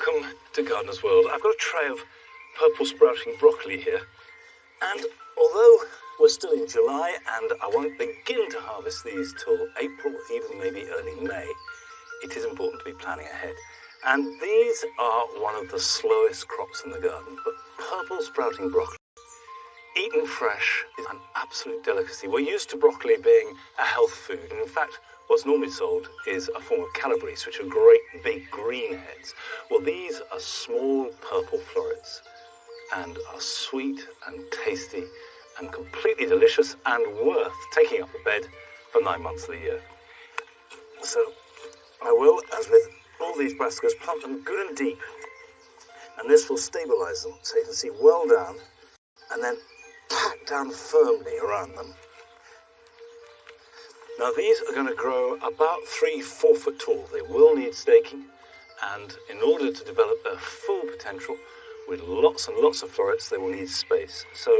Welcome to Gardener's World. I've got a tray of purple sprouting broccoli here. And although we're still in July and I won't begin to harvest these till April, even maybe early May, it is important to be planning ahead. And these are one of the slowest crops in the garden, but purple sprouting broccoli, eaten fresh, is an absolute delicacy. We're used to broccoli being a health food, and in fact, what's normally sold is a form of calabrese, which are great big green heads. Well, these are small purple florets and are sweet and tasty and completely delicious and worth taking up a bed for 9 months of the year. So I will, as with all these brassicas, plant them good and deep, and this will stabilise them so you can see well down and then pack down firmly around them. Now these are going to grow about 3-4 foot tall. They will need staking, and in order to develop their full potential with lots and lots of florets, they will need space. So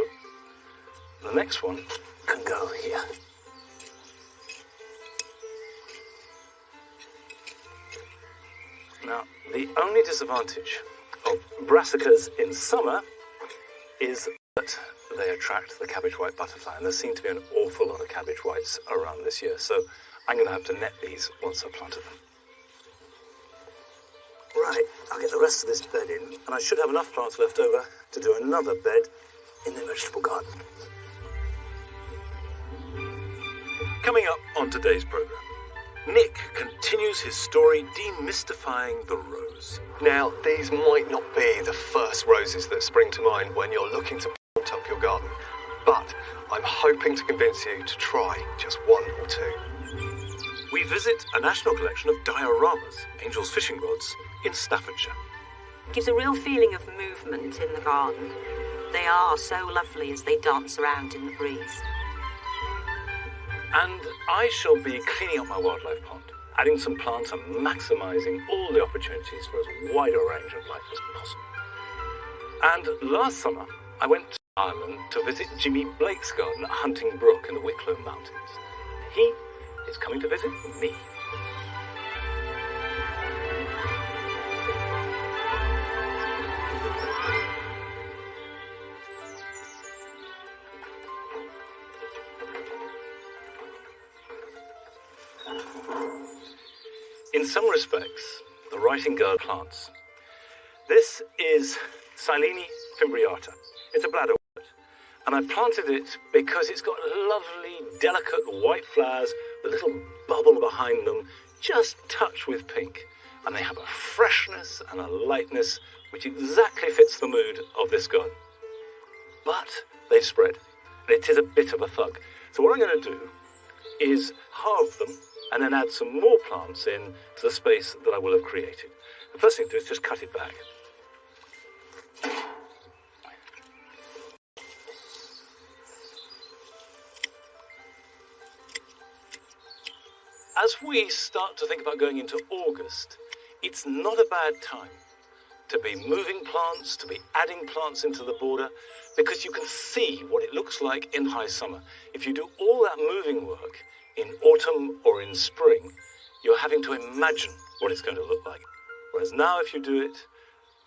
the next one can go here. Now the only disadvantage of brassicas in summer is that they attract the cabbage white butterfly, and there seem to be an awful lot of cabbage whites around this year, so I'm going to have to net these once I've planted them. Right, I'll get the rest of this bed in, and I should have enough plants left over to do another bed in the vegetable garden. Coming up on today's programme, Nick continues his story demystifying the rose. Now, these might not be the first roses that spring to mind when you're looking to plant up your garden, but I'm hoping to convince you to try just one or two. We visit a national collection of Dioramas, angels' fishing rods, in Staffordshire. It gives a real feeling of movement in the garden. They are so lovely as they dance around in the breeze. And I shall be cleaning up my wildlife pond, adding some plants and maximising all the opportunities for as wide a range of life as possible. And last summer, I went to Ireland to visit Jimmy Blake's garden at Hunting Brook in the Wicklow Mountains. He is coming to visit me. In some respects, the writing garden plants. This is cylinii fimbriata. It's a bladderwort, and I planted it because it's got lovely, delicate white flowers with a little bubble behind them, just touched with pink, and they have a freshness and a lightness which exactly fits the mood of this garden. But they spread, and it is a bit of a thug. So what I'm going to do is halve them and then add some more plants in to the space that I will have created. The first thing to do is just cut it back. As we start to think about going into August, it's not a bad time to be moving plants, to be adding plants into the border, because you can see what it looks like in high summer. If you do all that moving work in autumn or in spring, you're having to imagine what it's going to look like. Whereas now, if you do it,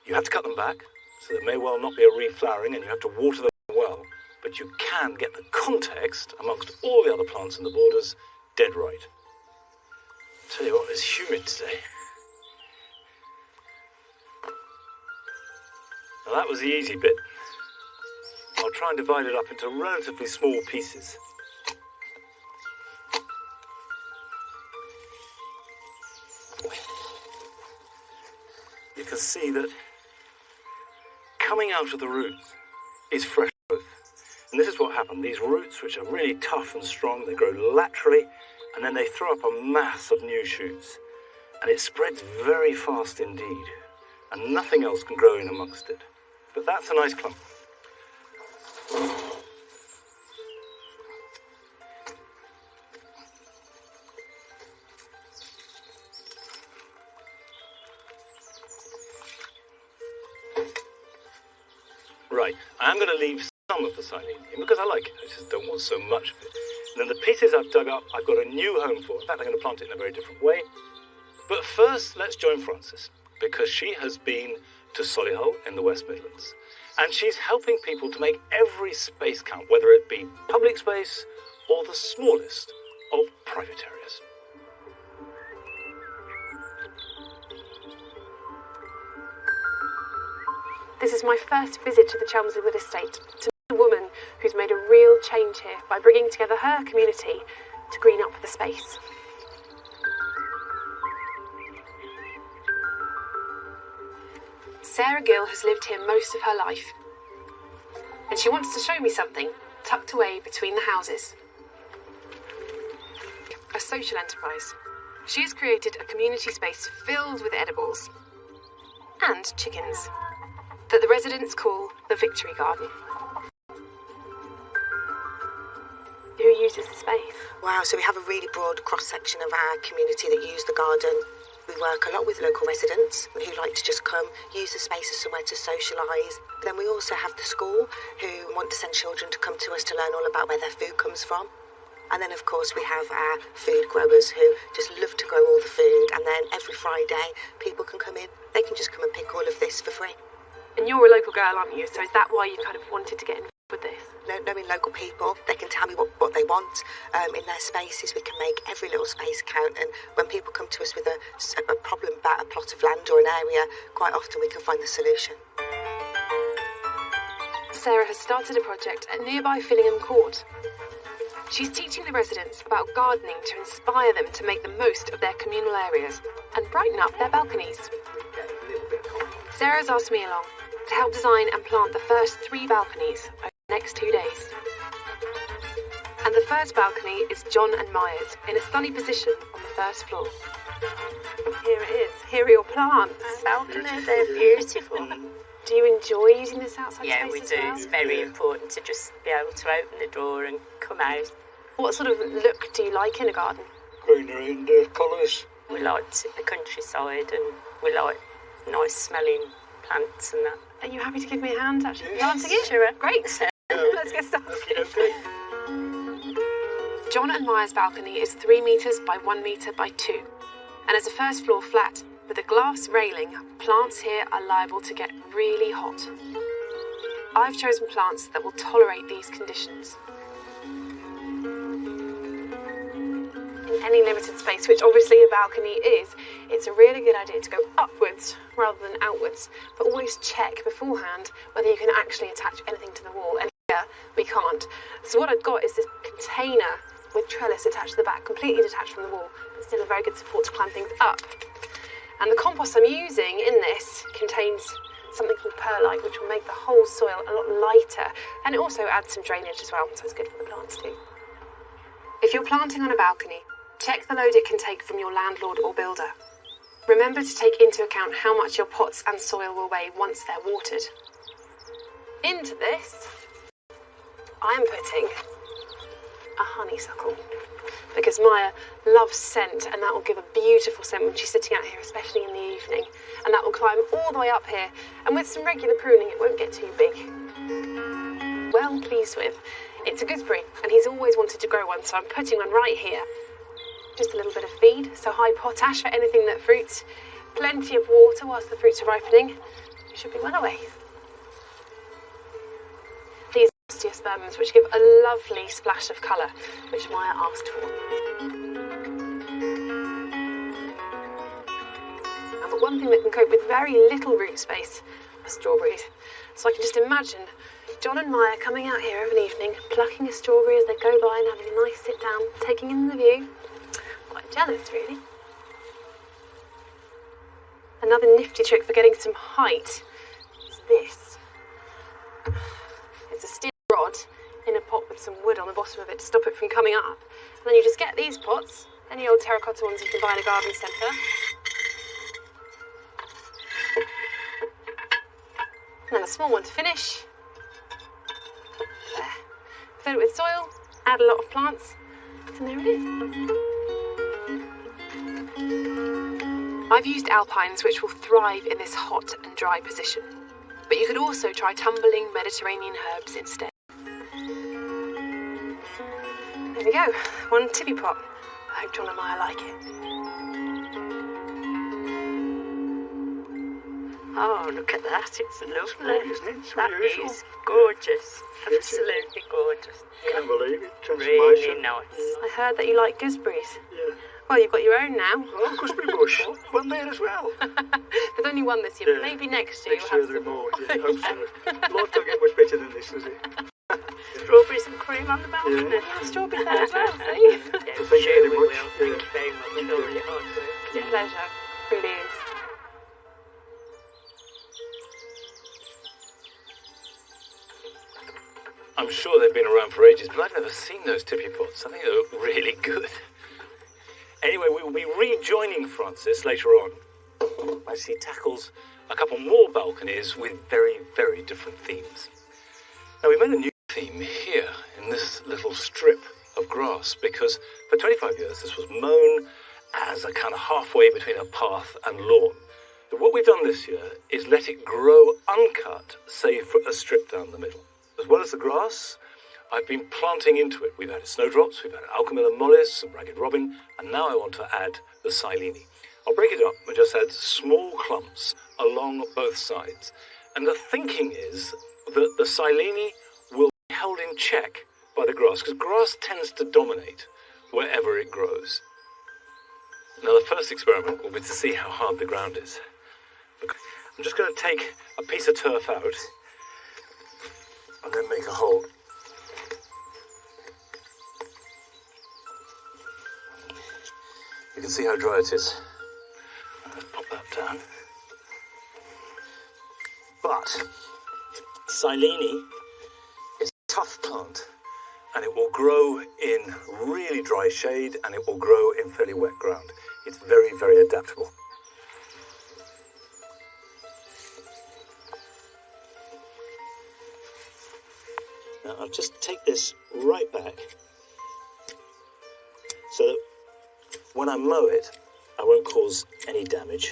you have to cut them back, so there may well not be a reflowering, and you have to water them well, but you can get the context amongst all the other plants in the borders dead right. Tell you what, it's humid today. Now that was the easy bit. I'll try and divide it up into relatively small pieces. You can see that coming out of the roots is fresh growth. And this is what happened. These roots, which are really tough and strong, they grow laterally, and then they throw up a mass of new shoots. And it spreads very fast indeed, and nothing else can grow in amongst it. But that's a nice clump. Right, I am going to leave some of the cylinii in because I like it. I just don't want so much of it. And then the pieces I've dug up, I've got a new home for. In fact, I'm going to plant it in a very different way. But first, let's join Francis. because she has been to Solihull in the West Midlands. And she's helping people to make every space count, whether it be public space or the smallest of private areas. This is my first visit to the Chelmsley Wood Estate, to meet a woman who's made a real change here by bringing together her community to green up the space. Sarah Gill has lived here most of her life, and she wants to show me something tucked away between the houses. A social enterprise. She has created a community space filled with edibles and chickens that the residents call the Victory Garden. Who uses the space? Wow, so we have a really broad cross-section of our community that use the garden. We work a lot with local residents who like to just come, use the space as somewhere to socialise. Then we also have the school who want to send children to come to us to learn all about where their food comes from. And then, of course, we have our food growers who just love to grow all the food. And then every Friday, people can come in. They can just come and pick all of this for free. And you're a local girl, aren't you? So is that why you kind of wanted to get involved with this? Knowing local people, they can tell me what they want. In their spaces, we can make every little space count. And when people come to us with a problem about a plot of land or an area, quite often we can find the solution. Sarah has started a project at nearby Fillingham Court. She's teaching the residents about gardening to inspire them to make the most of their communal areas and brighten up their balconies. Sarah's asked me along to help design and plant the first 3 balconies over the next 2 days. And the first balcony is John and Maya's in a sunny position on the first floor. Here it is. Here are your plants. Balcony, they're beautiful. Do you enjoy using this outside Yeah, space we as do. well? It's very important to just be able to open the door and come out. What sort of look do you like in a garden? Greenery and colours. We like the countryside and we like nice smelling plants and that. Are you happy to give me a hand actually Yes. planting it? Sure. Great. Let's get started. Okay. John and Maya's balcony is 3 metres by 1 metre by 2 and has a first floor flat with a glass railing. Plants here are liable to get really hot. I've chosen plants that will tolerate these conditions. In any limited space, which obviously a balcony is, it's a really good idea to go upwards rather than outwards, but always check beforehand whether you can actually attach anything to the wall. And here we can't. So what I've got is this container with trellis attached to the back, completely detached from the wall, but still a very good support to climb things up. And the compost I'm using in this contains something called perlite, which will make the whole soil a lot lighter, and it also adds some drainage as well, so it's good for the plants too. If you're planting on a balcony, check the load it can take from your landlord or builder. Remember to take into account how much your pots and soil will weigh once they're watered. Into this, I am putting a honeysuckle, because Maya loves scent, and that will give a beautiful scent when she's sitting out here, especially in the evening. And that will climb all the way up here, and with some regular pruning it won't get too big. Well pleased with. It's a gooseberry, and he's always wanted to grow one, so I'm putting one right here. Just a little bit of feed, so high potash for anything that fruits. Plenty of water whilst the fruits are ripening. You should be well away. These are osteospermums, which give a lovely splash of colour, which Maya asked for. And the one thing that can cope with very little root space are strawberries. So I can just imagine John and Maya coming out here of an evening, plucking a strawberry as they go by and having a nice sit down, taking in the view. Quite jealous, really. Another nifty trick for getting some height is this. It's a steel rod in a pot with some wood on the bottom of it to stop it from coming up. And then you just get these pots, any old terracotta ones you can buy in a garden centre. And then a small one to finish. There. Fill it with soil, add a lot of plants, and there it is. I've used alpines, which will thrive in this hot and dry position, but you could also try tumbling Mediterranean herbs instead. There we go, one tippy pot. I hope John and Maya like it. Oh, look at that. It's lovely. Isn't it? It's That unusual. is gorgeous. Absolutely gorgeous. Can't believe it. Really Transformation. nice. I heard that you like gooseberries. Yeah. Well, you've got your own now. Oh, gooseberry bush. One there as well. There's only one this year, but Yeah. maybe next year Next we'll year have there are some more. Yeah, hope so. Life don't get much better than this, does it? Strawberries and cream on the balcony. Yeah. Have strawberry there as well, see? Yeah, Thank you sure very we much. will. Thank Yeah. you very much for all your hard work. It's a pleasure. Really is. I'm sure they've been around for ages, but I've never seen those tippy pots. I think they look really good. Anyway, we will be rejoining Francis later on as she tackles a couple more balconies with very, very different themes. Now, we made a new theme here in this little strip of grass because for 25 years this was mown as a kind of halfway between a path and lawn. But what we've done this year is let it grow uncut, save for a strip down the middle. As well as the grass, I've been planting into it. We've added snowdrops, we've added alchemilla mollis, some ragged robin, and now I want to add the cylinii. I'll break it up and just add small clumps along both sides. And the thinking is that the cylinii will be held in check by the grass, because grass tends to dominate wherever it grows. Now, the first experiment will be to see how hard the ground is. I'm just going to take a piece of turf out and then make a hole. You can see how dry it is. Let's pop that down. But cylinii is a tough plant, and it will grow in really dry shade, and it will grow in fairly wet ground. It's very, very adaptable. Now I'll just take this right back so that when I mow it, I won't cause any damage.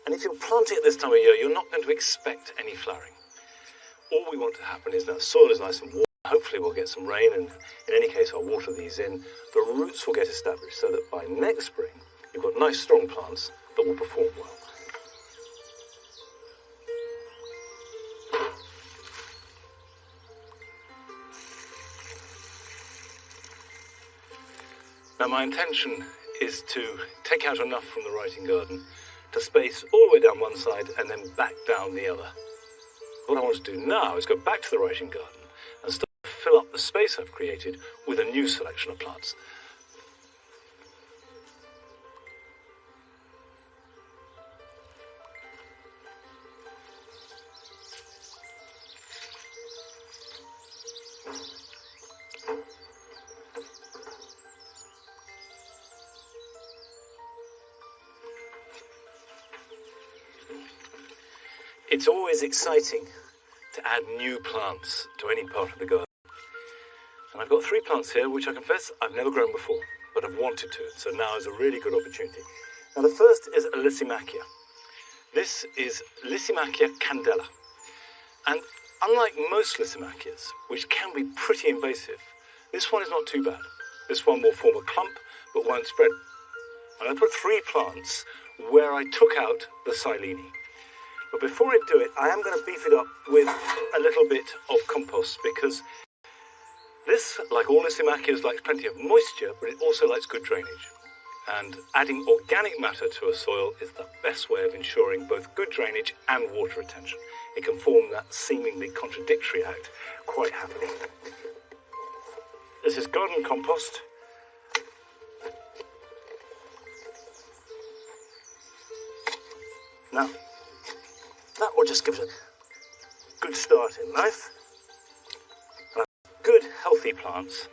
And if you're planting it this time of year, you're not going to expect any flowering. All we want to happen is now the soil is nice and warm. Hopefully we'll get some rain, and in any case I'll water these in. The roots will get established so that by next spring you've got nice strong plants that will perform well. Now my intention is to take out enough from the writing garden to space all the way down one side and then back down the other. What I want to do now is go back to the writing garden and start to fill up the space I've created with a new selection of plants. It's always exciting to add new plants to any part of the garden. And I've got 3 plants here, which I confess I've never grown before, but I've wanted to, so now is a really good opportunity. Now the first is a Lysimachia. This is Lysimachia candela. And unlike most Lysimachias, which can be pretty invasive, this one is not too bad. This one will form a clump, but won't spread. And I put 3 plants where I took out the cylinii. But before I do it, I am going to beef it up with a little bit of compost, because this, like all Lysimachias, likes plenty of moisture, but it also likes good drainage. And adding organic matter to a soil is the best way of ensuring both good drainage and water retention. It can form that seemingly contradictory act quite happily. This is garden compost. Now, that will just give it a good start in life. Good, healthy plants,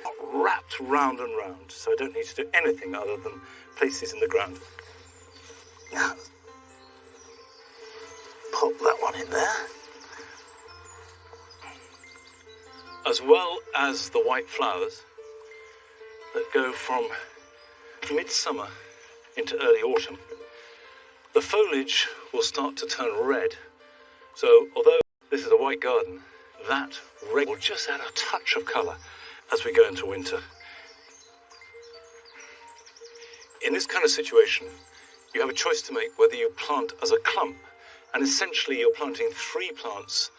not wrapped round and round, so I don't need to do anything other than place these in the ground. Now, pop that one in there. As well as the white flowers that go from midsummer into early autumn. The foliage will start to turn red, so although this is a white garden, that red will just add a touch of colour as we go into winter. In this kind of situation, you have a choice to make whether you plant as a clump, and essentially you're planting 3 plants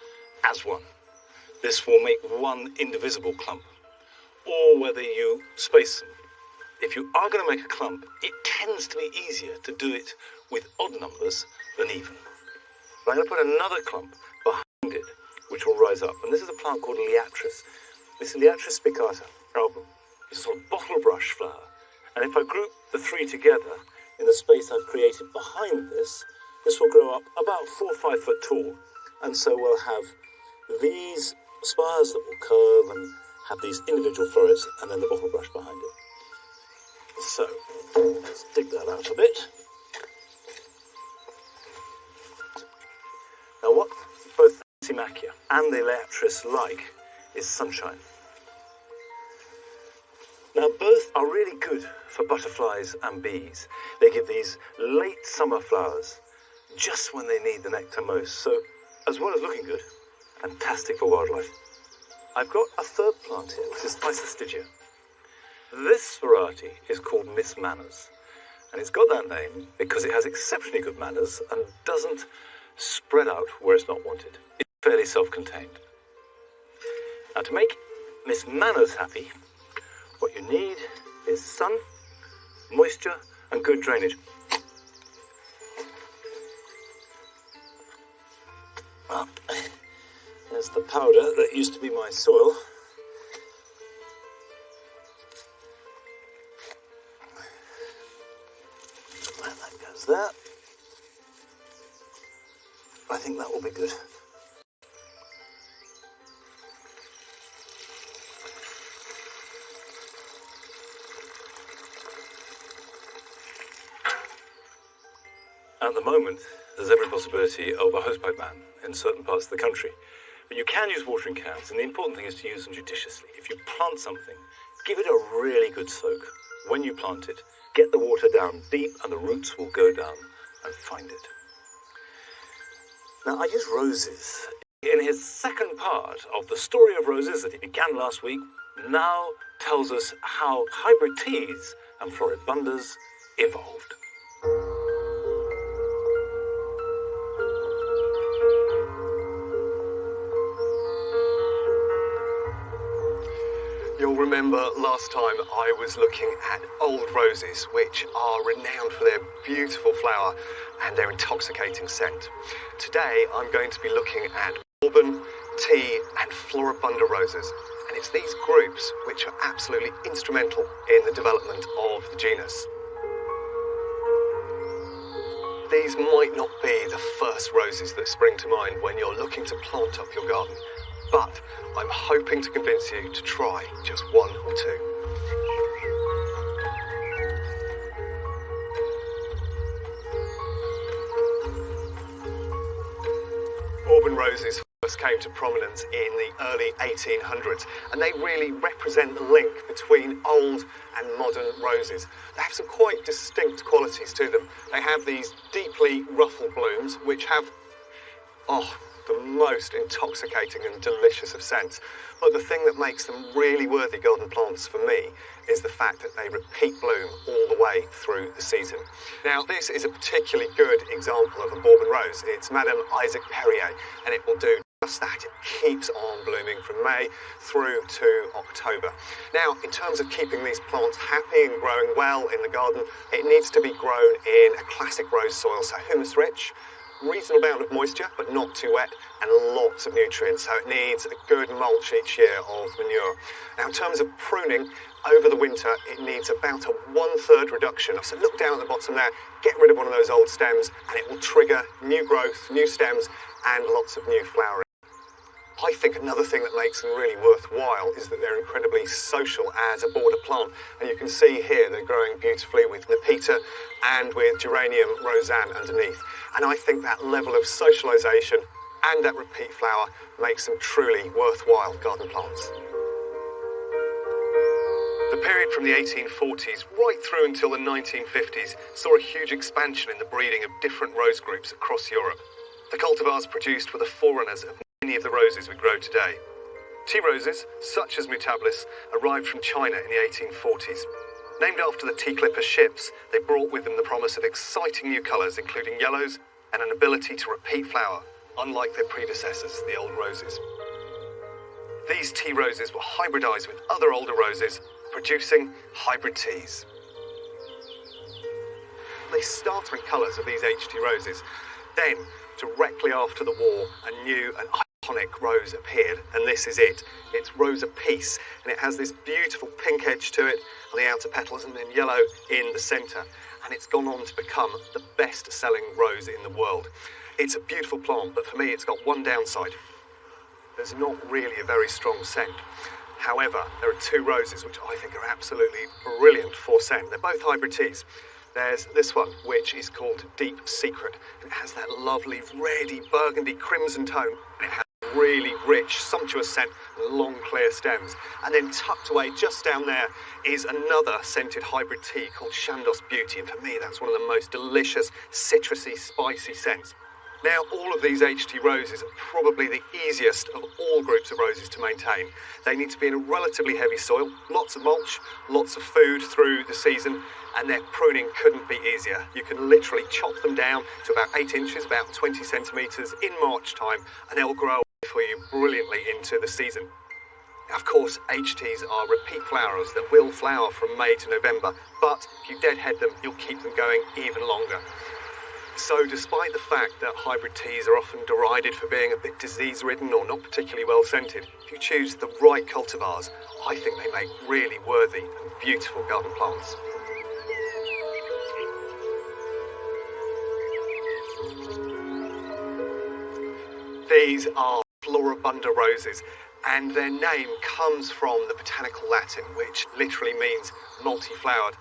as one. This will make one indivisible clump, or whether you space them. If you are going to make a clump, it tends to be easier to do it with odd numbers than even. But I'm going to put another clump behind it, which will rise up. And this is a plant called Liatris. This is Liatris spicata album. It's a sort of bottle brush flower. And if I group the 3 together in the space I've created behind this, this will grow up about 4 or 5 foot tall. And so we'll have these spires that will curve and have these individual florets, and then the bottle brush behind it. So, let's dig that out a bit. Now what both the Macchia and the Liatris like is sunshine. Now both are really good for butterflies and bees. They give these late summer flowers just when they need the nectar most. So, as well as looking good, fantastic for wildlife. I've got a third plant here, which is Spicer. This variety is called Miss Manners, and it's got that name because it has exceptionally good manners and doesn't spread out where it's not wanted. It's fairly self-contained. Now, to make Miss Manners happy, what you need is sun, moisture, and good drainage. Well, there's the powder that used to be my soil. And that goes there. I think that will be good. At the moment, there's every possibility of a hosepipe ban in certain parts of the country. But you can use watering cans, and the important thing is to use them judiciously. If you plant something, give it a really good soak. When you plant it, get the water down deep and the roots will go down and find it. Now, I use roses. In his second part of the story of roses that he began last week, now tells us how hybrid teas and floribundas evolved. You'll remember last time I was looking at old roses, which are renowned for their beautiful flower and their intoxicating scent. Today I'm going to be looking at bourbon, tea and floribunda roses, and it's these groups which are absolutely instrumental in the development of the genus. These might not be the first roses that spring to mind when you're looking to plant up your garden, but I'm hoping to convince you to try just 1 or 2. Bourbon roses first came to prominence in the early 1800s, and they really represent the link between old and modern roses. They have some quite distinct qualities to them. They have these deeply ruffled blooms, which have, the most intoxicating and delicious of scents. But the thing that makes them really worthy garden plants for me is the fact that they repeat bloom all the way through the season. Now, this is a particularly good example of a Bourbon rose. It's Madame Isaac Perrier, and it will do just that. It keeps on blooming from May through to October. Now, in terms of keeping these plants happy and growing well in the garden, it needs to be grown in a classic rose soil, so humus-rich, reasonable amount of moisture, but not too wet, and lots of nutrients, so it needs a good mulch each year of manure. Now, in terms of pruning, over the winter, it needs about a 1/3 reduction. So look down at the bottom there, get rid of one of those old stems, and it will trigger new growth, new stems, and lots of new flowering. I think another thing that makes them really worthwhile is that they're incredibly social as a border plant. And you can see here they're growing beautifully with Nepeta and with Geranium Roseanne underneath. And I think that level of socialisation and that repeat flower makes them truly worthwhile garden plants. The period from the 1840s right through until the 1950s saw a huge expansion in the breeding of different rose groups across Europe. The cultivars produced were the forerunners of many of the roses we grow today. Tea roses, such as Mutabilis, arrived from China in the 1840s. Named after the tea clipper ships, they brought with them the promise of exciting new colours, including yellows and an ability to repeat flower, unlike their predecessors, the old roses. These tea roses were hybridised with other older roses, producing hybrid teas. The startling colours of these HT roses. Then, directly after the war, a new and iconic rose appeared, and this is it. It's Rose of Peace, and it has this beautiful pink edge to it on the outer petals and then yellow in the centre. And it's gone on to become the best-selling rose in the world. It's a beautiful plant, but for me it's got one downside. There's not really a very strong scent. However, there are two roses which I think are absolutely brilliant for scent. They're both hybrid teas. There's this one, which is called Deep Secret. It has that lovely reddy burgundy crimson tone. And it has really rich, sumptuous scent and long, clear stems. And then tucked away just down there is another scented hybrid tea called Chandos Beauty. And for me, that's one of the most delicious, citrusy, spicy scents. Now, all of these HT roses are probably the easiest of all groups of roses to maintain. They need to be in a relatively heavy soil, lots of mulch, lots of food through the season, and their pruning couldn't be easier. You can literally chop them down to about 8 inches, about 20 centimetres in March time, and they'll grow for you brilliantly into the season. Of course, HTs are repeat flowers that will flower from May to November, but if you deadhead them, you'll keep them going even longer. So despite the fact that hybrid teas are often derided for being a bit disease-ridden or not particularly well-scented, if you choose the right cultivars, I think they make really worthy and beautiful garden plants. These are Floribunda roses, and their name comes from the botanical Latin, which literally means multi-flowered.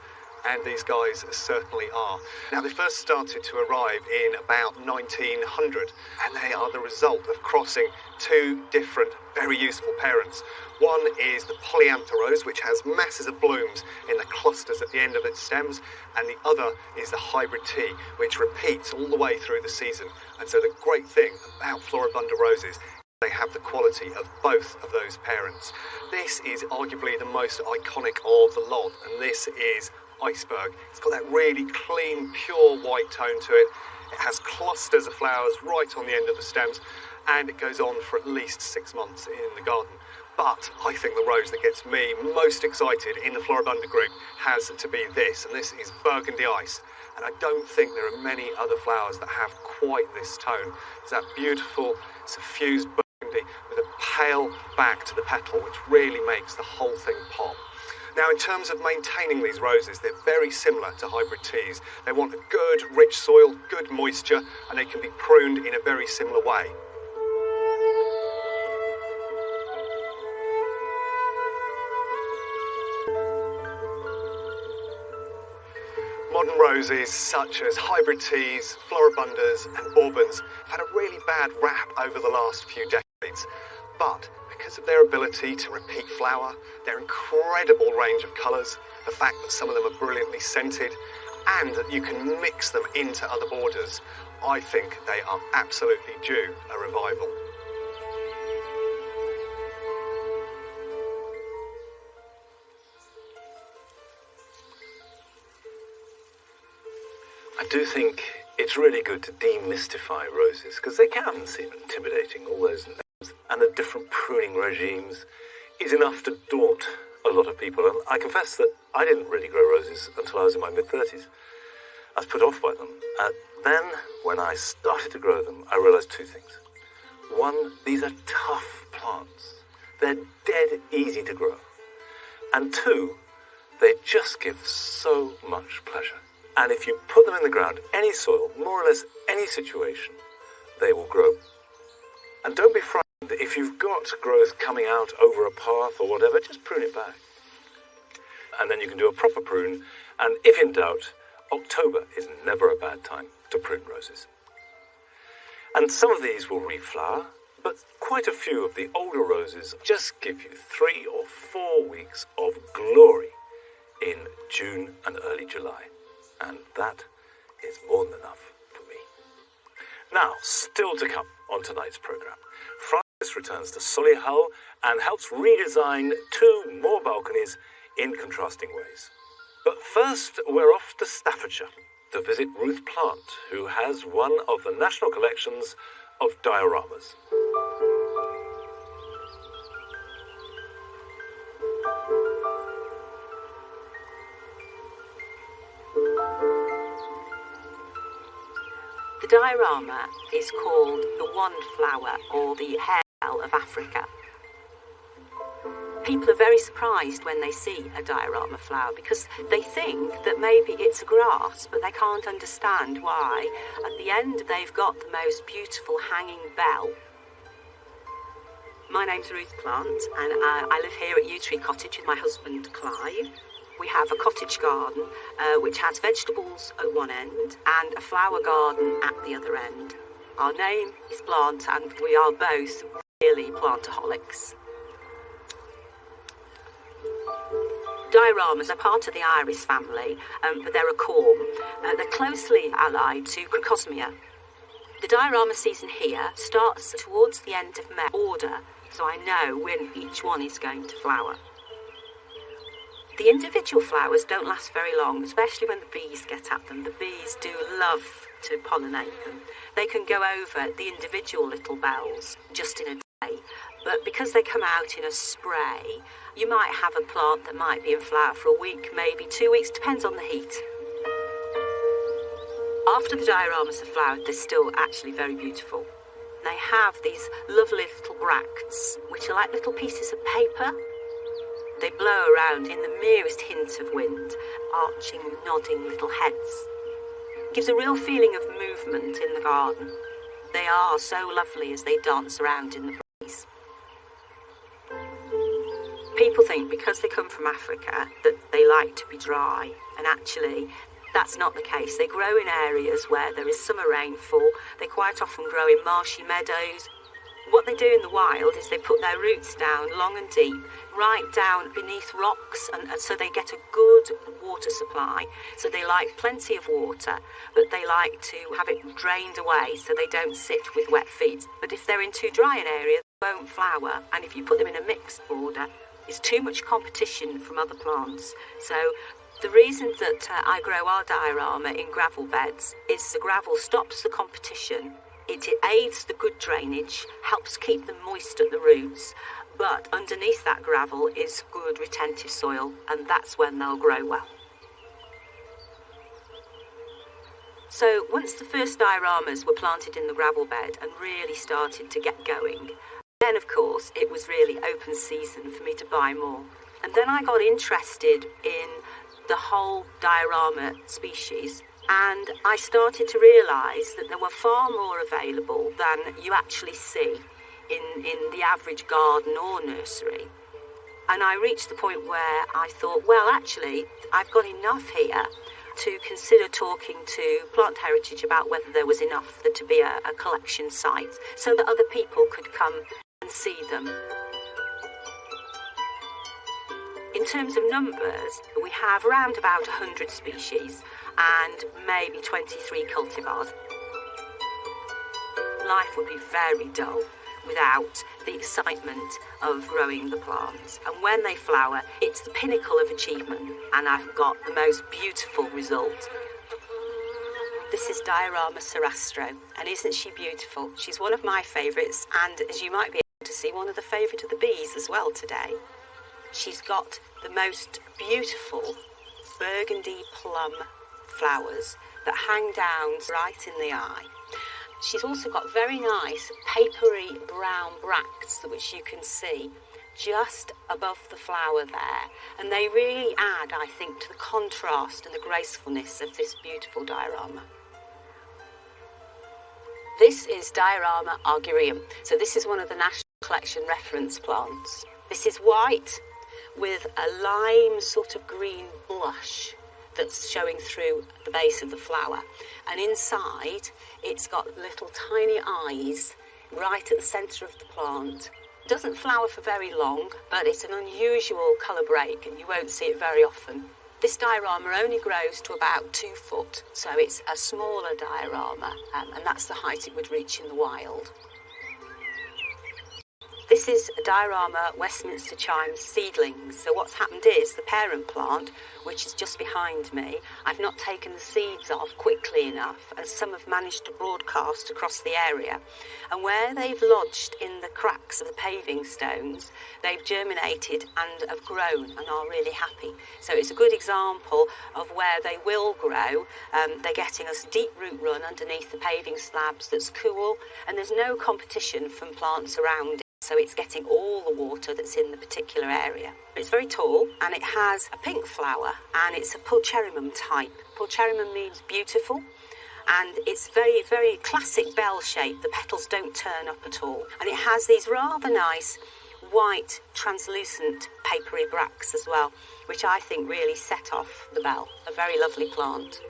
And these guys certainly are. Now, they first started to arrive in about 1900, and they are the result of crossing two different, very useful parents. One is the polyantha rose, which has masses of blooms in the clusters at the end of its stems, and the other is the hybrid tea, which repeats all the way through the season. And so the great thing about Floribunda roses, they have the quality of both of those parents. This is arguably the most iconic of the lot, and this is Iceberg. It's got that really clean, pure white tone to it. It has clusters of flowers right on the end of the stems, and it goes on for at least 6 months in the garden. But I think the rose that gets me most excited in the Floribunda group has to be this, and this is Burgundy Ice. And I don't think there are many other flowers that have quite this tone. It's that beautiful, suffused burgundy with a pale back to the petal, which really makes the whole thing pop. Now, in terms of maintaining these roses, they're very similar to hybrid teas. They want a good, rich soil, good moisture, and they can be pruned in a very similar way. Modern roses, such as hybrid teas, Floribundas, and Bourbons, have had a really bad rap over the last few decades. But because of their ability to repeat flower, their incredible range of colours, the fact that some of them are brilliantly scented, and that you can mix them into other borders, I think they are absolutely due a revival. I do think it's really good to demystify roses, because they can seem intimidating, all those names and the different pruning regimes is enough to daunt a lot of people. And I confess that I didn't really grow roses until I was in my mid-30s. I was put off by them. Then, when I started to grow them, I realised two things. One, these are tough plants. They're dead easy to grow. And two, they just give so much pleasure. And if you put them in the ground, any soil, more or less any situation, they will grow. And don't be frightened. If you've got growth coming out over a path or whatever, just prune it back. And then you can do a proper prune. And if in doubt, October is never a bad time to prune roses. And some of these will reflower, but quite a few of the older roses just give you 3 or 4 weeks of glory in June and early July. And that is more than enough for me. Now, still to come on tonight's programme. Francis returns to Solihull and helps redesign 2 more balconies in contrasting ways. But first, we're off to Staffordshire to visit Ruth Plant, who has one of the national collections of dioramas. The diorama is called the wand flower or the harebell of Africa. People are very surprised when they see a diorama flower because they think that maybe it's a grass, but they can't understand why. At the end, they've got the most beautiful hanging bell. My name's Ruth Plant, and I live here at Yew Tree Cottage with my husband, Clive. We have a cottage garden, which has vegetables at one end and a flower garden at the other end. Our name is Plant, and we are both really plantaholics. Dioramas are part of the iris family, but they're a corm. They're closely allied to Crocosmia. The diorama season here starts towards the end of May order, so I know when each one is going to flower. The individual flowers don't last very long, especially when the bees get at them. The bees do love to pollinate them. They can go over the individual little bells just in a day, but because they come out in a spray, you might have a plant that might be in flower for a week, maybe 2 weeks, depends on the heat. After the dioramas have flowered, they're still actually very beautiful. They have these lovely little bracts, which are like little pieces of paper. They blow around in the merest hint of wind, arching, nodding little heads. It gives a real feeling of movement in the garden. They are so lovely as they dance around in the breeze. People think because they come from Africa that they like to be dry, and actually that's not the case. They grow in areas where there is summer rainfall. They quite often grow in marshy meadows. What they do in the wild is they put their roots down long and deep, right down beneath rocks, and so they get a good water supply. So they like plenty of water, but they like to have it drained away so they don't sit with wet feet. But if they're in too dry an area, they won't flower, and if you put them in a mixed border, it's too much competition from other plants. So the reason that I grow our diorama in gravel beds is the gravel stops the competition. It aids the good drainage, helps keep them moist at the roots, but underneath that gravel is good retentive soil, and that's when they'll grow well. So once the first dioramas were planted in the gravel bed and really started to get going, then of course it was really open season for me to buy more. And then I got interested in the whole diorama species, and I started to realise that there were far more available than you actually see in the average garden or nursery. And I reached the point where I thought, well, actually, I've got enough here to consider talking to Plant Heritage about whether there was enough to be a collection site so that other people could come and see them. In terms of numbers, we have around about 100 species and maybe 23 cultivars. Life would be very dull without the excitement of growing the plants. And when they flower, it's the pinnacle of achievement, and I've got the most beautiful result. This is Diorama Sarastro, and isn't she beautiful? She's one of my favourites, and as you might be able to see, one of the favourite of the bees as well today. She's got the most beautiful burgundy plum flowers that hang down right in the eye. She's also got very nice papery brown bracts which you can see just above the flower there, and they really add, I think, to the contrast and the gracefulness of this beautiful diorama. This is Diorama argurium, so this is one of the National Collection reference plants. This is white with a lime sort of green blush that's showing through the base of the flower, and inside it's got little tiny eyes right at the centre of the plant. It doesn't flower for very long, but it's an unusual colour break and you won't see it very often. This diorama only grows to about 2 foot, so it's a smaller diorama, and that's the height it would reach in the wild. This is a Diorama Westminster Chimes seedlings. So what's happened is the parent plant, which is just behind me, I've not taken the seeds off quickly enough, and some have managed to broadcast across the area. And where they've lodged in the cracks of the paving stones, they've germinated and have grown and are really happy. So it's a good example of where they will grow. They're getting a deep root run underneath the paving slabs that's cool, and there's no competition from plants around it. So it's getting all the water that's in the particular area. It's very tall and it has a pink flower and it's a pulcherrimum type. Pulcherrimum means beautiful, and it's very, very classic bell shape. The petals don't turn up at all. And it has these rather nice white translucent papery bracts as well, which I think really set off the bell. A very lovely plant.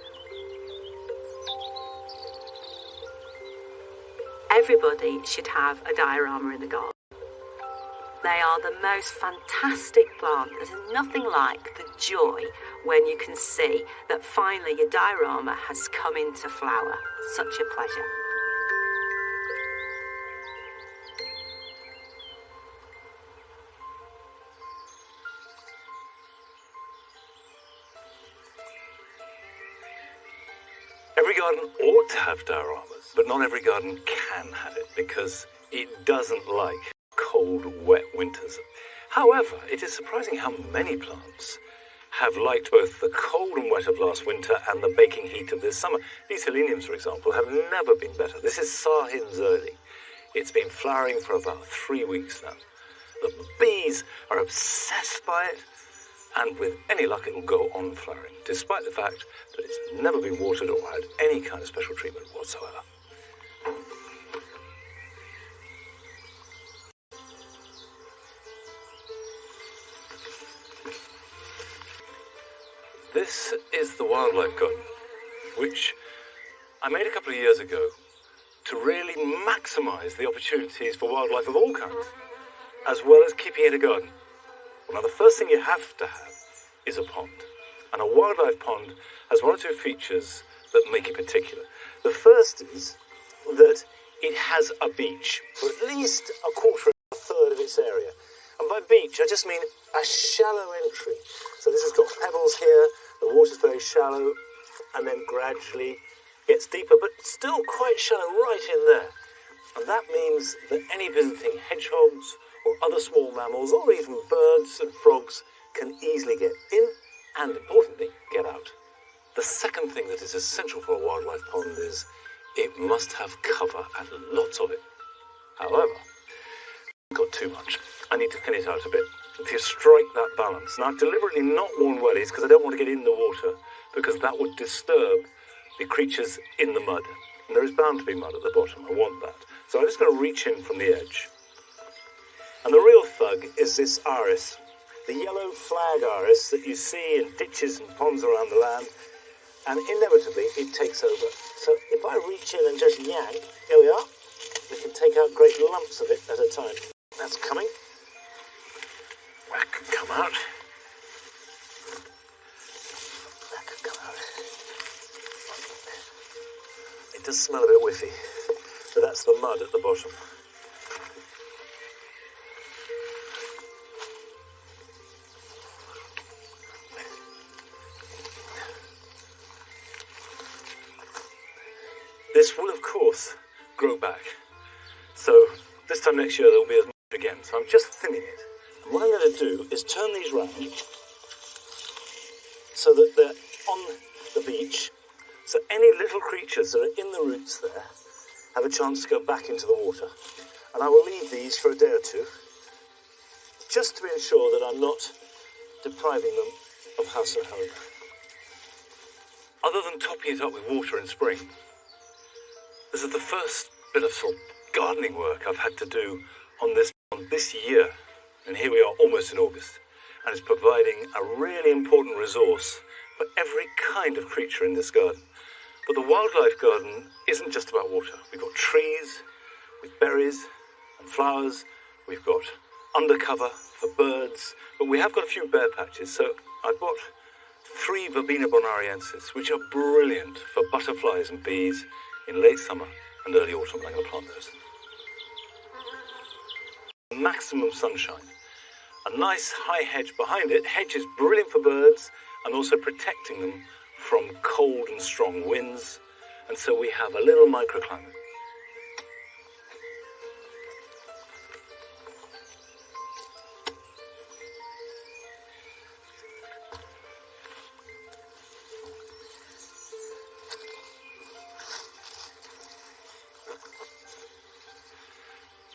Everybody should have a diorama in the garden. They are the most fantastic plant. There's nothing like the joy when you can see that finally your diorama has come into flower. Such a pleasure. Every garden ought to have dioramas, but not every garden can have it because it doesn't like cold, wet winters. However, it is surprising how many plants have liked both the cold and wet of last winter and the baking heat of this summer. These heleniums, for example, have never been better. This is Sahin's early. It's been flowering for about 3 weeks now. The bees are obsessed by it, and with any luck it will go on flowering, despite the fact that it's never been watered or had any kind of special treatment whatsoever. This is the wildlife garden, which I made a couple of years ago to really maximise the opportunities for wildlife of all kinds, as well as keeping it a garden. Well, now, the first thing you have to have is a pond. And a wildlife pond has one or two features that make it particular. The first is that it has a beach for at least a quarter or a third of its area. And by beach, I just mean a shallow entry. So this has got pebbles here, the water's very shallow, and then gradually gets deeper, but still quite shallow right in there. And that means that any visiting hedgehogs or other small mammals, or even birds and frogs, can easily get in and, importantly, get out. The second thing that is essential for a wildlife pond is it must have cover and lots of it. However, I've got too much. I need to thin it out a bit to strike that balance. Now, I've deliberately not worn wellies because I don't want to get in the water, because that would disturb the creatures in the mud. And there is bound to be mud at the bottom. I want that. So I'm just going to reach in from the edge. And the real thug is this iris, the yellow flag iris that you see in ditches and ponds around the land, and inevitably it takes over. So if I reach in and just yank, here we are, we can take out great lumps of it at a time. That's coming. That can come out. That can come out. It does smell a bit whiffy, but that's the mud at the bottom. This will, of course, grow back. So this time next year there will be as much again. So I'm just thinning it. And what I'm going to do is turn these round so that they're on the beach. So any little creatures that are in the roots there have a chance to go back into the water. And I will leave these for a day or two, just to ensure that I'm not depriving them of house and home. Other than topping it up with water in spring, this is the first bit of sort of gardening work I've had to do on this year. And here we are almost in August. And it's providing a really important resource for every kind of creature in this garden. But the wildlife garden isn't just about water. We've got trees with berries and flowers. We've got undercover for birds. But we have got a few bare patches. So I've got 3 Verbena bonariensis, which are brilliant for butterflies and bees in late summer and early autumn, and I'm going to plant those. maximum sunshine. A nice high hedge behind it. Hedge is brilliant for birds and also protecting them from cold and strong winds. And so we have a little microclimate.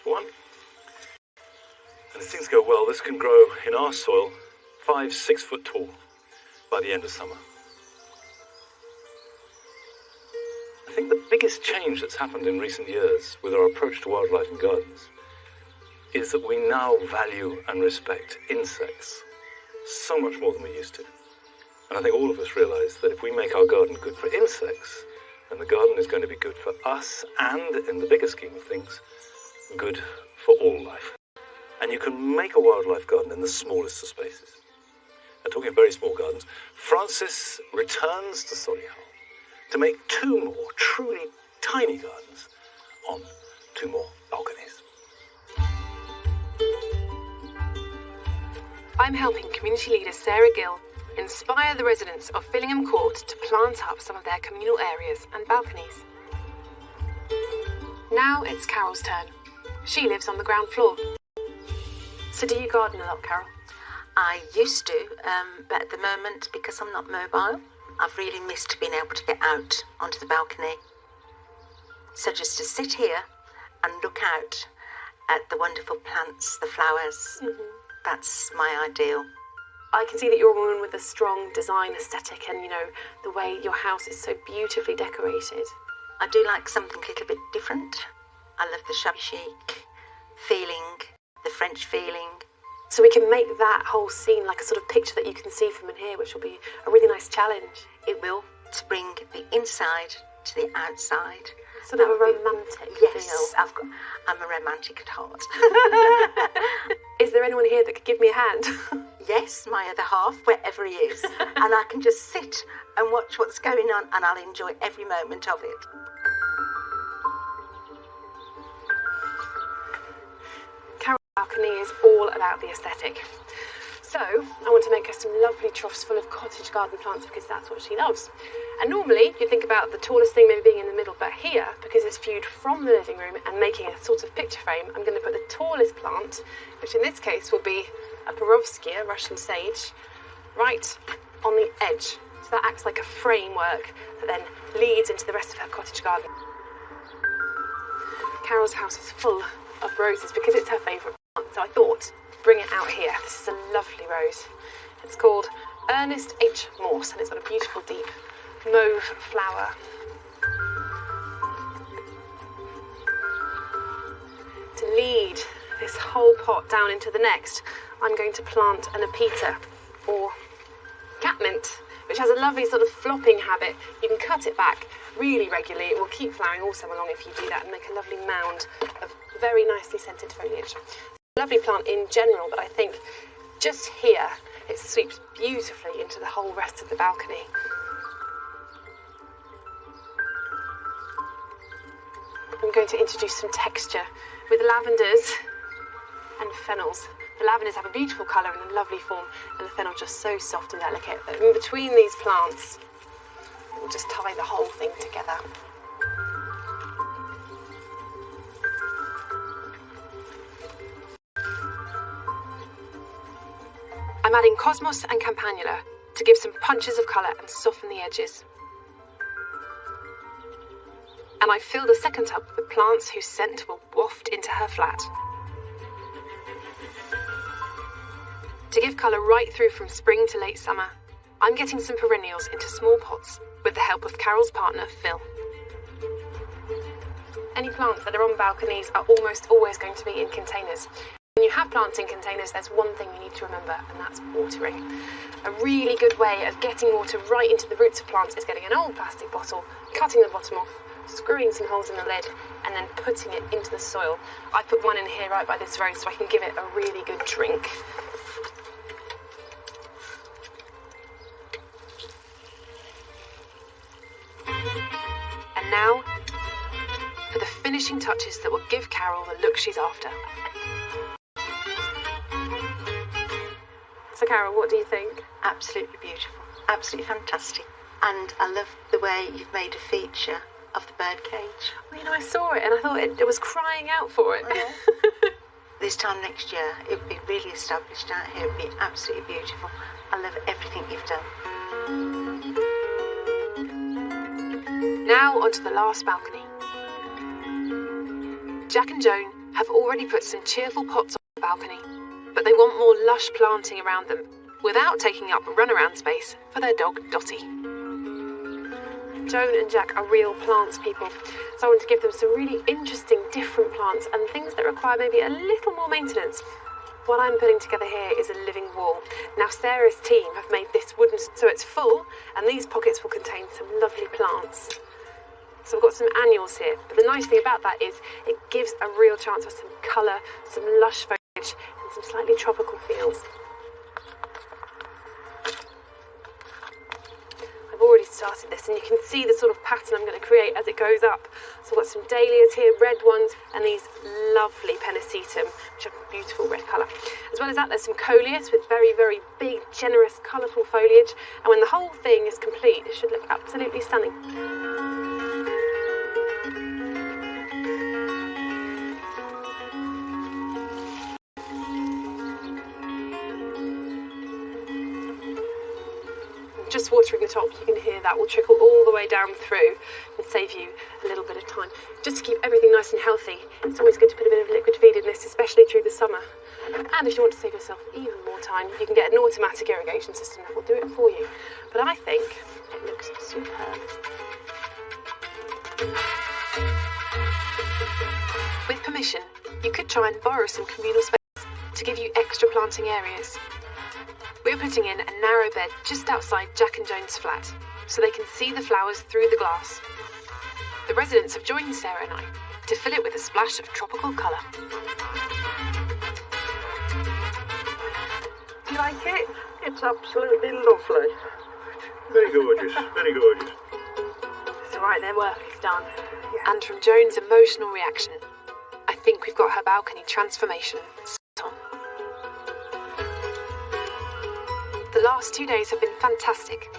One. And if things go well, this can grow in our soil 5-6 foot tall by the end of summer. I think the biggest change that's happened in recent years with our approach to wildlife and gardens is that we now value and respect insects so much more than we used to. And I think all of us realise that if we make our garden good for insects, then the garden is going to be good for us and, in the bigger scheme of things, good for all life. And you can make a wildlife garden in the smallest of spaces. And talking of very small gardens, Francis returns to Solihull to make 2 more truly tiny gardens on 2 more balconies. I'm helping community leader Sarah Gill inspire the residents of Fillingham Court to plant up some of their communal areas and balconies. Now it's Carol's turn. She lives on the ground floor. So do you garden a lot, Carol? I used to, but at the moment, because I'm not mobile, I've really missed being able to get out onto the balcony. So just to sit here and look out at the wonderful plants, the flowers, that's my ideal. I can see that you're a woman with a strong design aesthetic and, the way your house is so beautifully decorated. I do like something a little bit different. I love the shabby chic feeling, the French feeling. So we can make that whole scene like a sort of picture that you can see from in here, which will be a really nice challenge. It will, to bring the inside to the outside. Sort of a romantic feel. I'm a romantic at heart. Is there anyone here that could give me a hand? Yes, my other half, wherever he is. And I can just sit and watch what's going on, and I'll enjoy every moment of it. Balcony is all about the aesthetic. So I want to make her some lovely troughs full of cottage garden plants because that's what she loves. And normally you'd think about the tallest thing maybe being in the middle, but here, because it's viewed from the living room and making a sort of picture frame, I'm going to put the tallest plant, which in this case will be a Borovskia, Russian sage, right on the edge. So that acts like a framework that then leads into the rest of her cottage garden. Carol's house is full of roses because it's her favourite. So I thought, bring it out here. This is a lovely rose. It's called Ernest H. Morse, and it's got a beautiful deep mauve flower. To lead this whole pot down into the next, I'm going to plant an apita, or catmint, which has a lovely sort of flopping habit. You can cut it back really regularly. It will keep flowering all summer long if you do that and make a lovely mound of very nicely scented foliage. Lovely plant in general, but I think just here it sweeps beautifully into the whole rest of the balcony. I'm going to introduce some texture with lavenders and fennels. The lavenders have a beautiful colour and a lovely form, and the fennel just so soft and delicate that in between these plants we'll just tie the whole thing together. I'm adding cosmos and campanula to give some punches of colour and soften the edges. And I fill the second tub with plants whose scent will waft into her flat. To give colour right through from spring to late summer, I'm getting some perennials into small pots with the help of Carol's partner, Phil. Any plants that are on balconies are almost always going to be in containers. When you have plants in containers, there's one thing you need to remember, and that's watering. A really good way of getting water right into the roots of plants is getting an old plastic bottle, cutting the bottom off, screwing some holes in the lid, and then putting it into the soil. I put one in here right by this rose so I can give it a really good drink. And now, for the finishing touches that will give Carol the look she's after. So Carol, what do you think? Absolutely beautiful. Absolutely fantastic. And I love the way you've made a feature of the bird cage. Well, I saw it and I thought it was crying out for it. This time next year, it would be really established out here. It would be absolutely beautiful. I love everything you've done. Now onto the last balcony. Jack and Joan have already put some cheerful pots on the balcony, but they want more lush planting around them without taking up runaround space for their dog Dottie. Joan and Jack are real plants people, so I want to give them some really interesting different plants and things that require maybe a little more maintenance. What I'm putting together here is a living wall. Now Sarah's team have made this wooden so it's full, and these pockets will contain some lovely plants. So we've got some annuals here, but the nice thing about that is it gives a real chance for some colour, some lush foliage and some slightly tropical feels. I've already started this and you can see the sort of pattern I'm going to create as it goes up. So I've got some dahlias here, red ones, and these lovely pennisetum, which have a beautiful red colour. As well as that, there's some coleus with very, very big, generous, colourful foliage. And when the whole thing is complete, it should look absolutely stunning. Just watering the top, you can hear that will trickle all the way down through and save you a little bit of time. Just to keep everything nice and healthy, it's always good to put a bit of liquid feed in this, especially through the summer. And if you want to save yourself even more time, you can get an automatic irrigation system that will do it for you. But I think it looks superb. With permission, you could try and borrow some communal space to give you extra planting areas. We're putting in a narrow bed just outside Jack and Joan's flat, so they can see the flowers through the glass. The residents have joined Sarah and I to fill it with a splash of tropical colour. Do you like it? It's absolutely lovely. Very gorgeous, very gorgeous. It's alright, their work is done. And from Joan's emotional reaction, I think we've got her balcony transformation spot on. The last 2 days have been fantastic.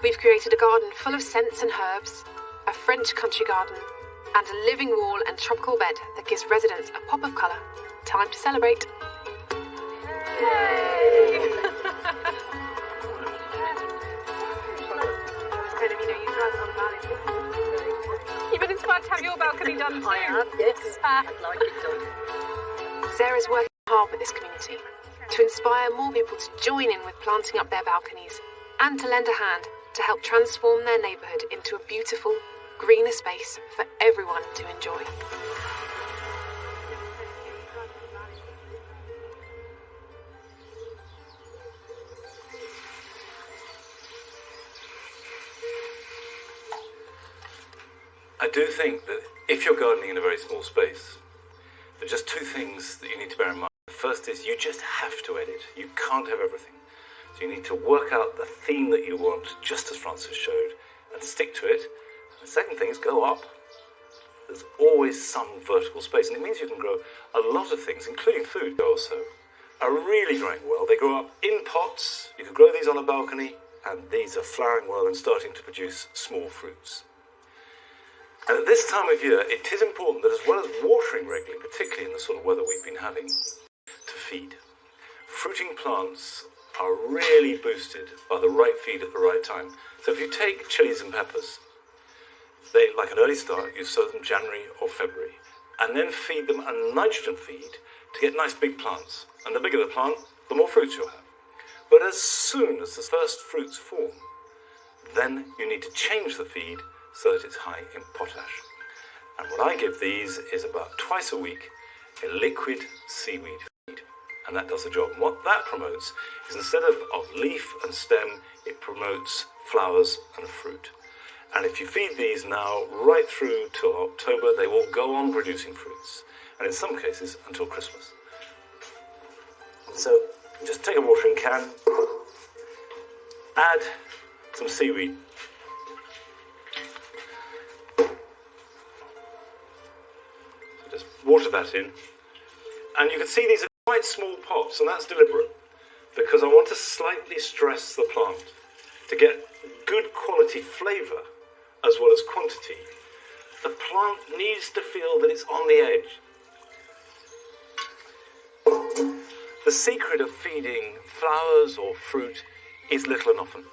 We've created a garden full of scents and herbs, a French country garden, and a living wall and tropical bed that gives residents a pop of colour. Time to celebrate. Yay! You've been inspired to have your balcony done too? I have, yes. I'd like it done. Sarah's working hard with this community to inspire more people to join in with planting up their balconies and to lend a hand to help transform their neighbourhood into a beautiful, greener space for everyone to enjoy. I do think that if you're gardening in a very small space, there are just two things that you need to bear in mind. The first is you just have to edit. You can't have everything. So you need to work out the theme that you want, just as Francis showed, and stick to it. And the second thing is go up. There's always some vertical space, and it means you can grow a lot of things, including food also, are really growing well. They grow up in pots. You can grow these on a balcony, and these are flowering well and starting to produce small fruits. And at this time of year, it is important that as well as watering regularly, particularly in the sort of weather we've been having, to feed. Fruiting plants are really boosted by the right feed at the right time. So if you take chilies and peppers, they, like an early start, you sow them January or February, and then feed them a nitrogen feed to get nice big plants. And the bigger the plant, the more fruits you'll have. But as soon as the first fruits form, then you need to change the feed so that it's high in potash. And what I give these is about twice a week a liquid seaweed feed. And that does the job. And what that promotes is instead of leaf and stem, it promotes flowers and fruit. And if you feed these now right through till October, they will go on producing fruits. And in some cases, until Christmas. So just take a watering can, add some seaweed. Just water that in. And you can see these are quite small pots, and that's deliberate. because I want to slightly stress the plant to get good quality flavour as well as quantity. The plant needs to feel that it's on the edge. The secret of feeding flowers or fruit is little and often.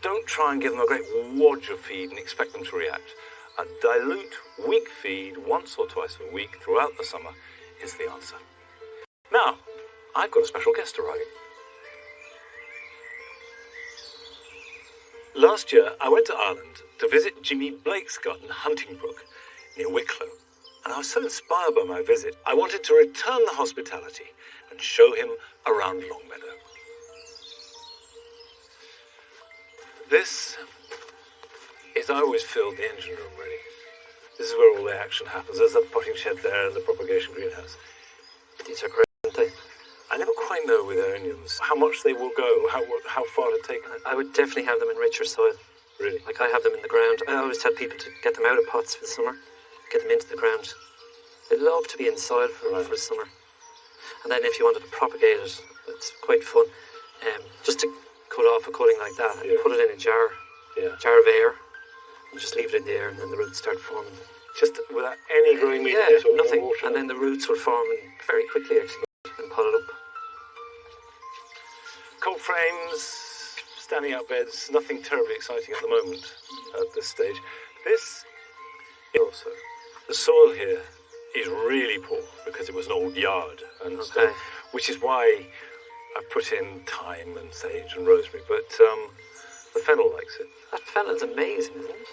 Don't try and give them a great wodge of feed and expect them to react. A dilute, weak feed once or twice a week throughout the summer is the answer. Now, I've got a special guest arriving. Last year, I went to Ireland to visit Jimmy Blake's garden, Huntingbrook, near Wicklow. And I was so inspired by my visit, I wanted to return the hospitality and show him around Longmeadow. This is, I always filled the engine room, really. This is where all the action happens. There's the potting shed there and the propagation greenhouse. These are great, aren't they? I never quite know with their onions how much they will go, how far to take them. I would definitely have them in richer soil. Really? Like I have them in the ground. I always tell people to get them out of pots for the summer, get them into the ground. They love to be in soil for the summer. And then if you wanted to propagate it, it's quite fun. Just to cut off a cutting like that, and put it in a jar, jar of air, and just leave it in the air, and then the roots start forming. Just without any growing media? Nothing. Water. And then the roots will form very quickly, actually, and pot it up. Cold frames, standing out beds, nothing terribly exciting at the moment at this stage. This also, the soil here is really poor because it was an old yard, and so, which is why I've put in thyme and sage and rosemary, but the fennel likes it. That fennel's amazing, isn't it?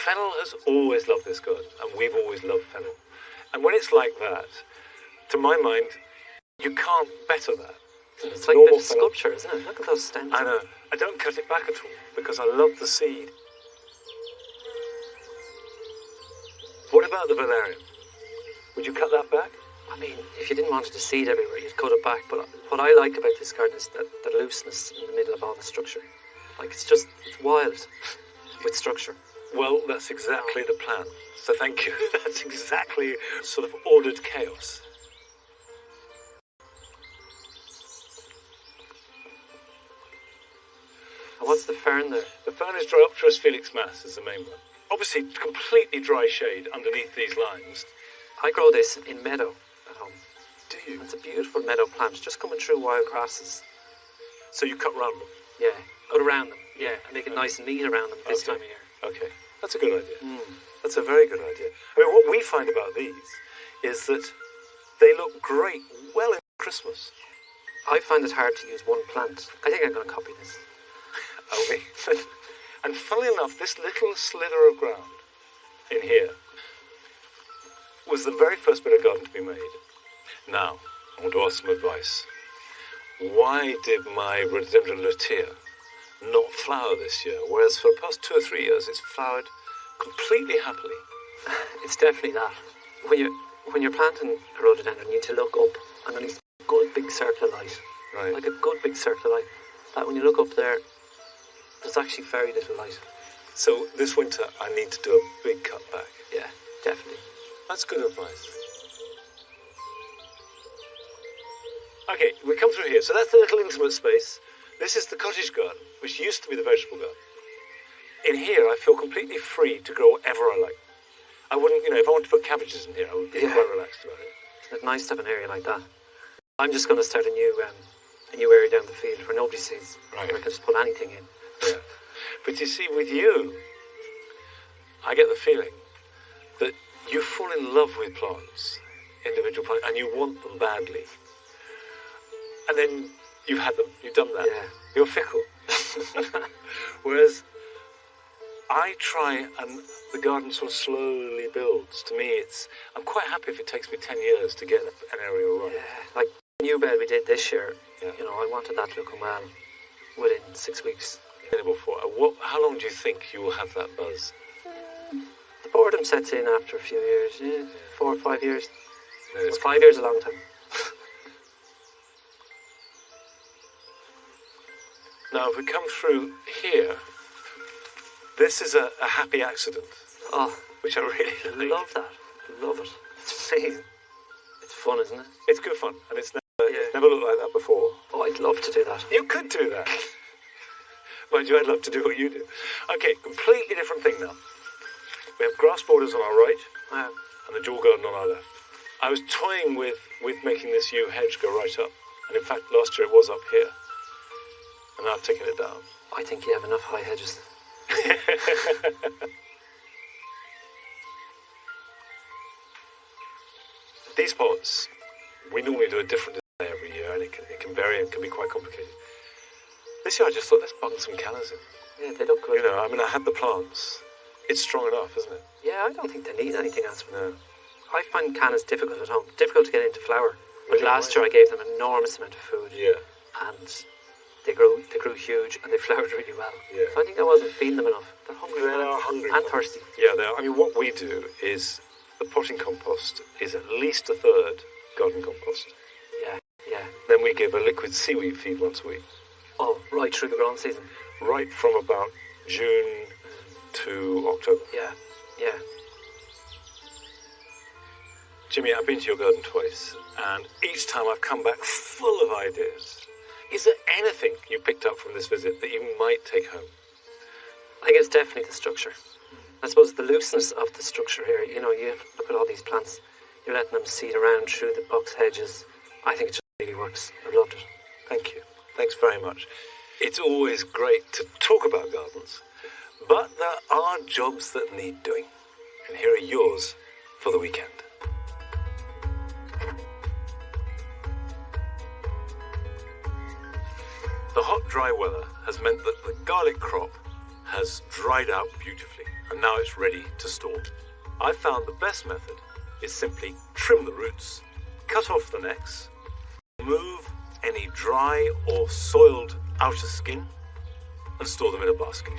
Fennel has always loved this garden, and we've always loved fennel. And when it's like that, to my mind, you can't better that. It's like a bit of sculpture, isn't it? Look at those stems. I know. I don't cut it back at all because I love the seed. What about the valerian? Would you cut that back? I mean, if you didn't want it to seed everywhere, you'd cut it back. But what I like about this garden is the looseness in the middle of all the structure. Like, it's wild with structure. Well, that's exactly the plan. So thank you. That's exactly sort of ordered chaos. And what's the fern there? The fern is Dioramas felix mass is the main one. Obviously, completely dry shade underneath these lines. I grow this in meadow at home. Do you? It's a beautiful meadow plant, just coming through wild grasses. So you cut round them? Yeah, cut around them. Yeah, and make it nice and neat around them this time of year. Okay, that's a good idea. That's a very good idea. I mean, what we find about these is that they look great well in Christmas. I find it hard to use one plant. I think I'm going to copy this. Okay. And funnily enough, this little slither of ground in here was the very first bit of garden to be made. Now, I want to ask some advice. Why did my rhododendron lutea not flower this year, whereas for the past 2 or 3 years it's flowered completely happily? It's definitely that. When you're planting a rhododendron, you need to look up underneath a good big circle of light. Right. Like a good big circle of light. That when you look up there, there's actually very little light. So this winter I need to do a big cutback. Yeah, definitely. That's good advice. Okay, we come through here. So that's the little intimate space. This is the cottage garden, which used to be the vegetable garden. In here, I feel completely free to grow whatever I like. I wouldn't, if I wanted to put cabbages in here, I would be quite relaxed about it. It's nice to have an area like that. I'm just going to start a new area down the field where nobody sees. Right. Where I can just put anything in. Yeah. But you see, with you, I get the feeling that you fall in love with plants, individual plants, and you want them badly. And then you've had them, you've done that. Yeah. You're fickle. Whereas I try and the garden sort of slowly builds. To me, I'm quite happy if it takes me 10 years to get an area right. Yeah, like the new bed we did this year, Yeah. I wanted that looking well within 6 weeks. How long do you think you will have that buzz? The boredom sets in after a few years, 4 or 5 years. It's 5 years is a long time. Now, if we come through here, this is a happy accident. Oh, which I really love that. Love it. It's amazing. It's fun, isn't it? It's good fun, and it's It's never looked like that before. Oh, I'd love to do that. You could do that. Mind you, I'd love to do what you do. Okay, completely different thing now. We have grass borders on our right, and the dual garden on our left. I was toying with making this yew hedge go right up, and in fact, last year it was up here, and now I've taken it down. I think you have enough high hedges. These pots, we normally do a different display every year, and it can vary and can be quite complicated. This year I just thought, let's bung some cannas in. Yeah, they look good. You know, I mean, I had the plants. It's strong enough, isn't it? Yeah, I don't think they need anything else. No. I find cannas difficult at home. Difficult to get into flower. But last year I gave them an enormous amount of food. Yeah. And they grew huge and they flowered really well. Yeah. So I think I wasn't feeding them enough. They're hungry. They are hungry. And thirsty. Yeah, they are. I mean, what we do is the potting compost is at least a third garden compost. Yeah. Then we give a liquid seaweed feed once a week. Oh, right through the growing season. Right from about June to October. Yeah. Jimmy, I've been to your garden twice, and each time I've come back full of ideas. Is there anything you picked up from this visit that you might take home? I think it's definitely the structure. I suppose the looseness of the structure here. You know, you look at all these plants. You're letting them seed around through the box hedges. I think it just really works. I loved it. Thank you. Thanks very much. It's always great to talk about gardens, but there are jobs that need doing, and here are yours for the weekend. The hot, dry weather has meant that the garlic crop has dried out beautifully, and now it's ready to store. I've found the best method is simply trim the roots, cut off the necks, remove any dry or soiled outer skin, and store them in a basket.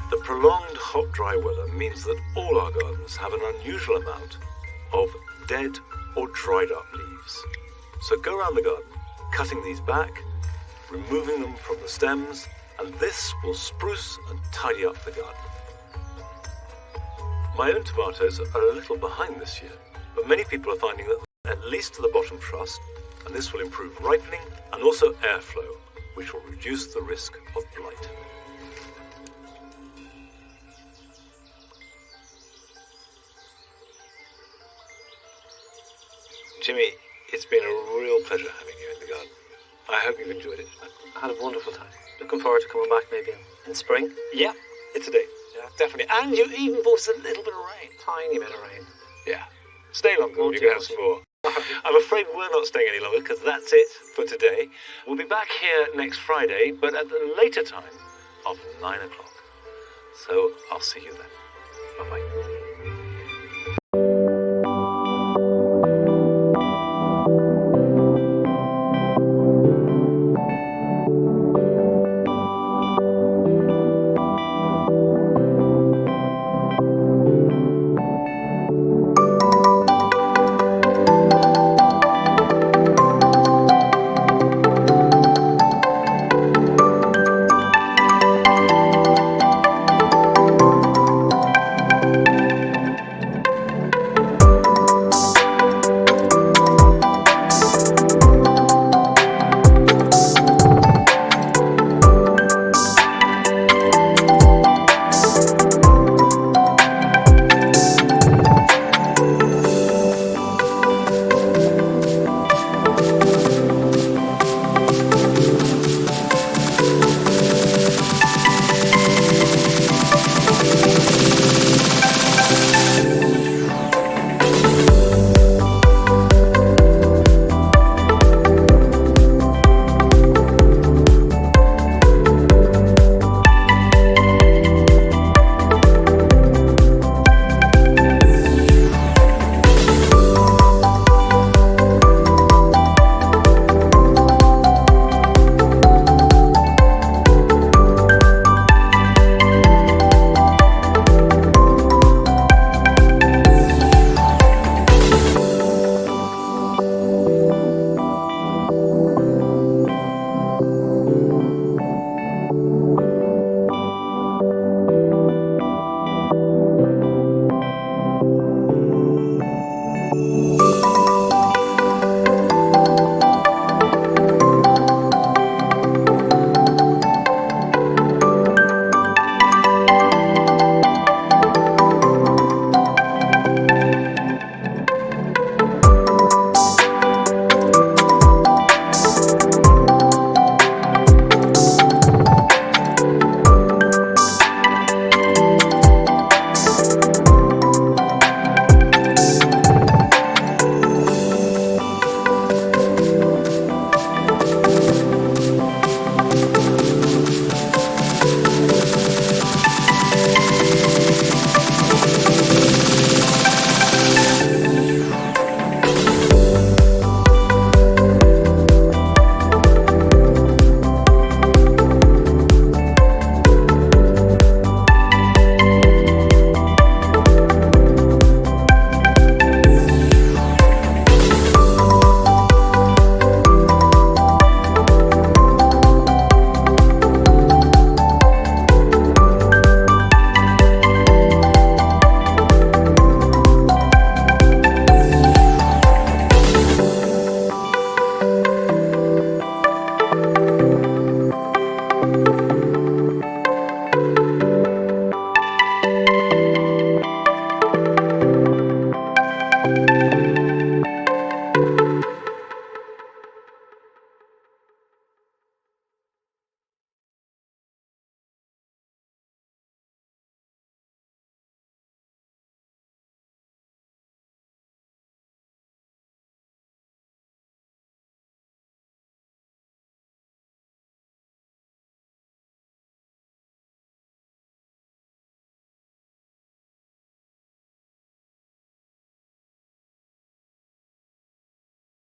The prolonged hot, dry weather means that all our gardens have an unusual amount of dead or dried up leaves. So go around the garden, cutting these back, removing them from the stems, and this will spruce and tidy up the garden. My own tomatoes are a little behind this year, but many people are finding that at least to the bottom truss, and this will improve ripening and also airflow, which will reduce the risk of blight. Jimmy, it's been a real pleasure having you in the garden. I hope you've enjoyed it. I had a wonderful time. Looking forward to coming back maybe in spring. Yeah, it's a day. Yeah, definitely. And you even brought us a little bit of rain. Tiny bit of rain. Yeah. Stay longer. You can have some more. I'm afraid we're not staying any longer because that's it for today. We'll be back here next Friday, but at the later time of 9 o'clock. So I'll see you then. Bye-bye.